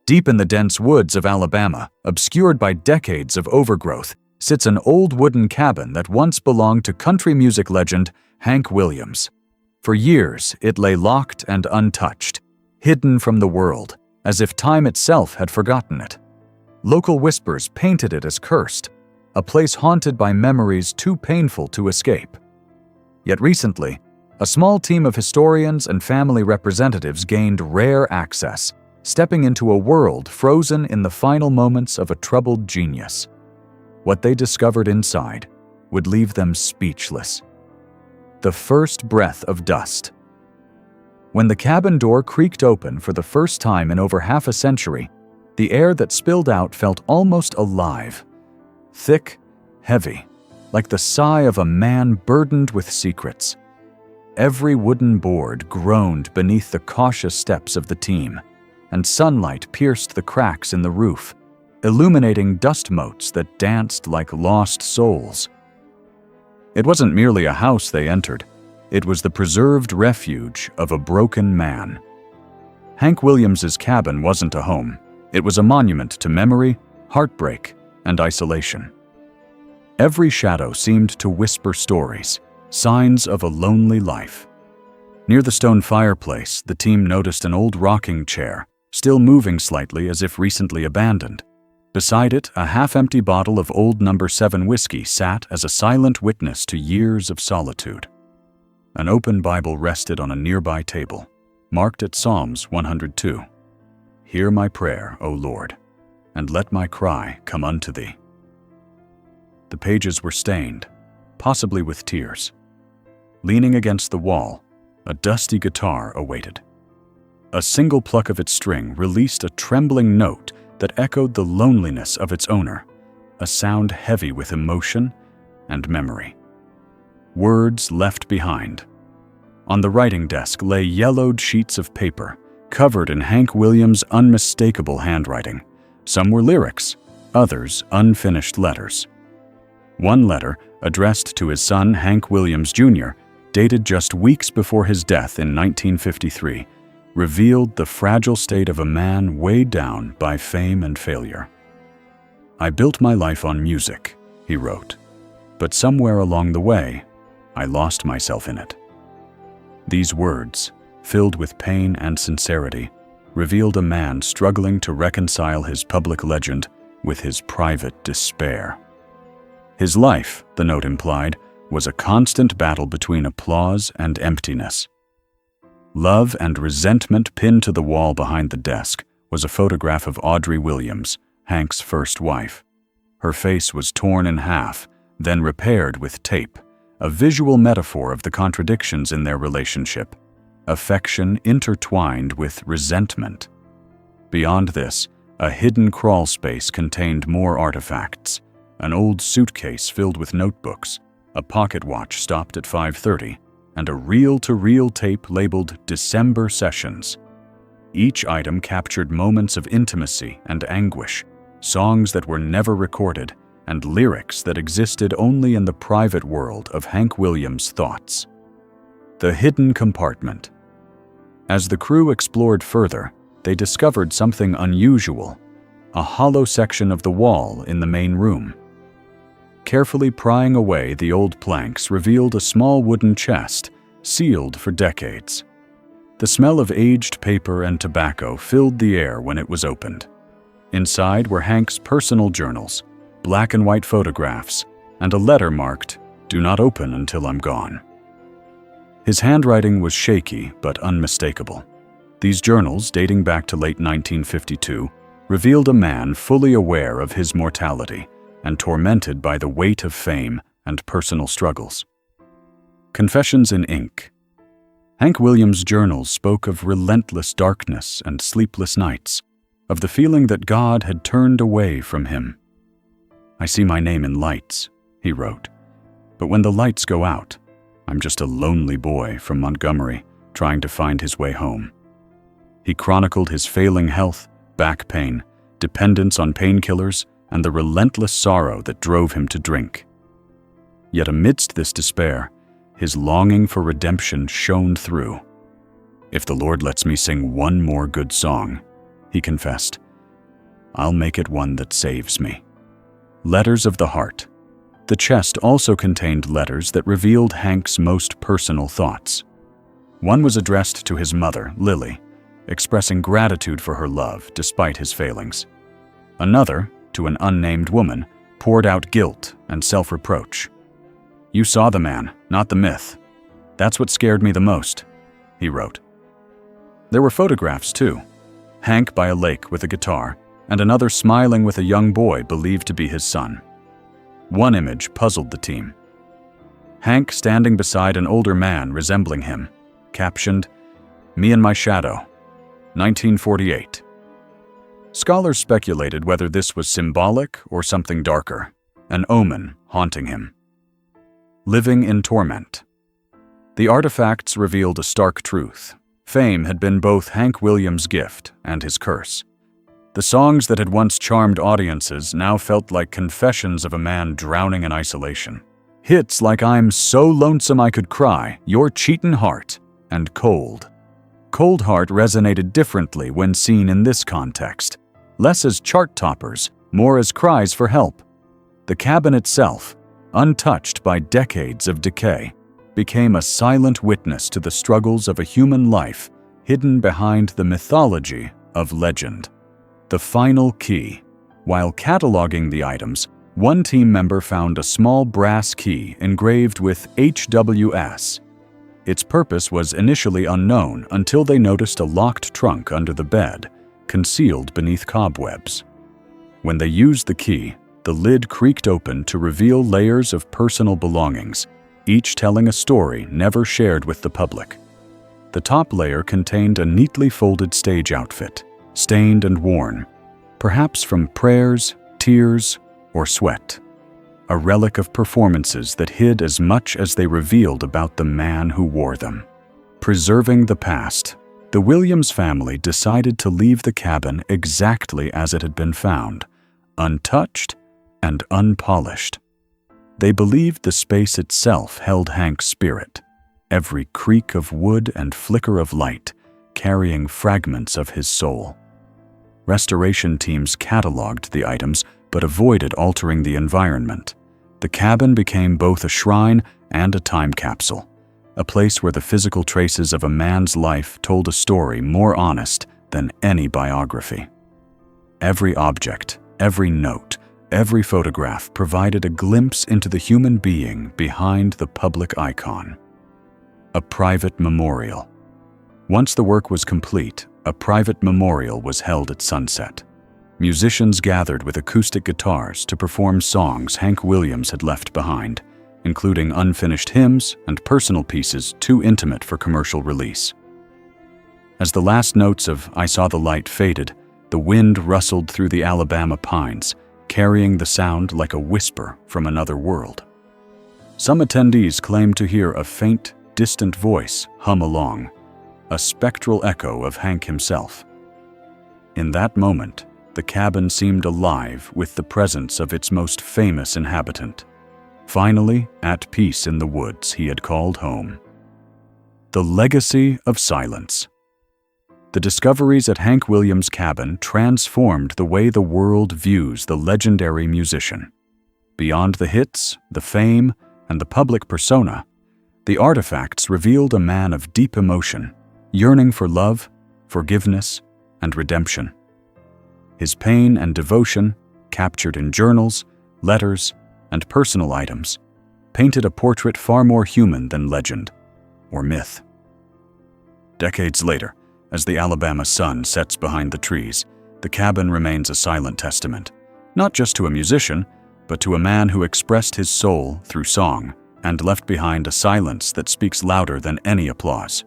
Deep in the dense woods of Alabama, obscured by decades of overgrowth, sits an old wooden cabin that once belonged to country music legend Hank Williams. For years, it lay locked and untouched, hidden from the world, as if time itself had forgotten it. Local whispers painted it as cursed, a place haunted by memories too painful to escape. Yet recently, a small team of historians and family representatives gained rare access, stepping into a world frozen in the final moments of a troubled genius. What they discovered inside would leave them speechless. The first breath of dust. When the cabin door creaked open for the first time in over half a century, the air that spilled out felt almost alive. Thick, heavy, like the sigh of a man burdened with secrets. Every wooden board groaned beneath the cautious steps of the team, and sunlight pierced the cracks in the roof, illuminating dust motes that danced like lost souls. It wasn't merely a house they entered. It was the preserved refuge of a broken man. Hank Williams's cabin wasn't a home. It was a monument to memory, heartbreak, and isolation. Every shadow seemed to whisper stories, signs of a lonely life. Near the stone fireplace, the team noticed an old rocking chair, still moving slightly as if recently abandoned. Beside it, a half-empty bottle of old No. 7 whiskey sat as a silent witness to years of solitude. An open Bible rested on a nearby table, marked at Psalms 102. "Hear my prayer, O Lord, and let my cry come unto thee." The pages were stained, possibly with tears. Leaning against the wall, a dusty guitar awaited. A single pluck of its string released a trembling note that echoed the loneliness of its owner, a sound heavy with emotion and memory. Words left behind. On the writing desk lay yellowed sheets of paper, covered in Hank Williams' unmistakable handwriting. Some were lyrics, others unfinished letters. One letter, addressed to his son Hank Williams Jr., dated just weeks before his death in 1953, revealed the fragile state of a man weighed down by fame and failure. "I built my life on music," he wrote, "but somewhere along the way, I lost myself in it." These words, filled with pain and sincerity, revealed a man struggling to reconcile his public legend with his private despair. His life, the note implied, was a constant battle between applause and emptiness. Love and resentment pinned to the wall behind the desk was a photograph of Audrey Williams, Hank's first wife. Her face was torn in half, then repaired with tape, a visual metaphor of the contradictions in their relationship, affection intertwined with resentment. Beyond this, a hidden crawl space contained more artifacts, an old suitcase filled with notebooks, a pocket watch stopped at 5:30, and a reel-to-reel tape labeled December Sessions. Each item captured moments of intimacy and anguish, songs that were never recorded, and lyrics that existed only in the private world of Hank Williams' thoughts. The hidden compartment. As the crew explored further, they discovered something unusual, a hollow section of the wall in the main room. Carefully prying away the old planks revealed a small wooden chest, sealed for decades. The smell of aged paper and tobacco filled the air when it was opened. Inside were Hank's personal journals, black and white photographs, and a letter marked, "Do not open until I'm gone." His handwriting was shaky but unmistakable. These journals, dating back to late 1952, revealed a man fully aware of his mortality and tormented by the weight of fame and personal struggles. Confessions in ink. Hank Williams' journals spoke of relentless darkness and sleepless nights, of the feeling that God had turned away from him. "I see my name in lights," he wrote, "but when the lights go out, I'm just a lonely boy from Montgomery trying to find his way home." He chronicled his failing health, back pain, dependence on painkillers, and the relentless sorrow that drove him to drink. Yet amidst this despair, his longing for redemption shone through. "If the Lord lets me sing one more good song," he confessed, I'll make it one that saves me. Letters of the heart. The chest also contained letters that revealed Hank's most personal thoughts. One was addressed to his mother, Lily, expressing gratitude for her love despite his failings. Another, to an unnamed woman, poured out guilt and self-reproach. "You saw the man, not the myth. That's what scared me the most," he wrote. There were photographs too. Hank by a lake with a guitar, and another smiling with a young boy believed to be his son. One image puzzled the team. Hank standing beside an older man resembling him, captioned, "Me and my shadow, 1948. Scholars speculated whether this was symbolic or something darker, an omen haunting him. Living in torment. The artifacts revealed a stark truth. Fame had been both Hank Williams' gift and his curse. The songs that had once charmed audiences now felt like confessions of a man drowning in isolation. Hits like "I'm so lonesome I could cry," "Your Cheatin' Heart," and "Cold." "Cold Heart" resonated differently when seen in this context, less as chart toppers, more as cries for help. The cabin itself, untouched by decades of decay, became a silent witness to the struggles of a human life hidden behind the mythology of legend. The final key. While cataloging the items, one team member found a small brass key engraved with HWS. Its purpose was initially unknown until they noticed a locked trunk under the bed, concealed beneath cobwebs. When they used the key, the lid creaked open to reveal layers of personal belongings, each telling a story never shared with the public. The top layer contained a neatly folded stage outfit, stained and worn, perhaps from prayers, tears, or sweat. A relic of performances that hid as much as they revealed about the man who wore them. Preserving the past, the Williams family decided to leave the cabin exactly as it had been found, untouched and unpolished. They believed the space itself held Hank's spirit, every creak of wood and flicker of light carrying fragments of his soul. Restoration teams cataloged the items but avoided altering the environment. The cabin became both a shrine and a time capsule, a place where the physical traces of a man's life told a story more honest than any biography. Every object, every note, every photograph provided a glimpse into the human being behind the public icon. A private memorial. Once the work was complete, a private memorial was held at sunset. Musicians gathered with acoustic guitars to perform songs Hank Williams had left behind, including unfinished hymns and personal pieces too intimate for commercial release. As the last notes of "I Saw the Light" faded, the wind rustled through the Alabama pines, carrying the sound like a whisper from another world. Some attendees claimed to hear a faint, distant voice hum along, a spectral echo of Hank himself. In that moment, the cabin seemed alive with the presence of its most famous inhabitant, finally at peace in the woods he had called home. The legacy of silence. The discoveries at Hank Williams' cabin transformed the way the world views the legendary musician. Beyond the hits, the fame, and the public persona, the artifacts revealed a man of deep emotion, yearning for love, forgiveness, and redemption. His pain and devotion, captured in journals, letters, and personal items, painted a portrait far more human than legend or myth. Decades later, as the Alabama sun sets behind the trees, the cabin remains a silent testament, not just to a musician, but to a man who expressed his soul through song and left behind a silence that speaks louder than any applause.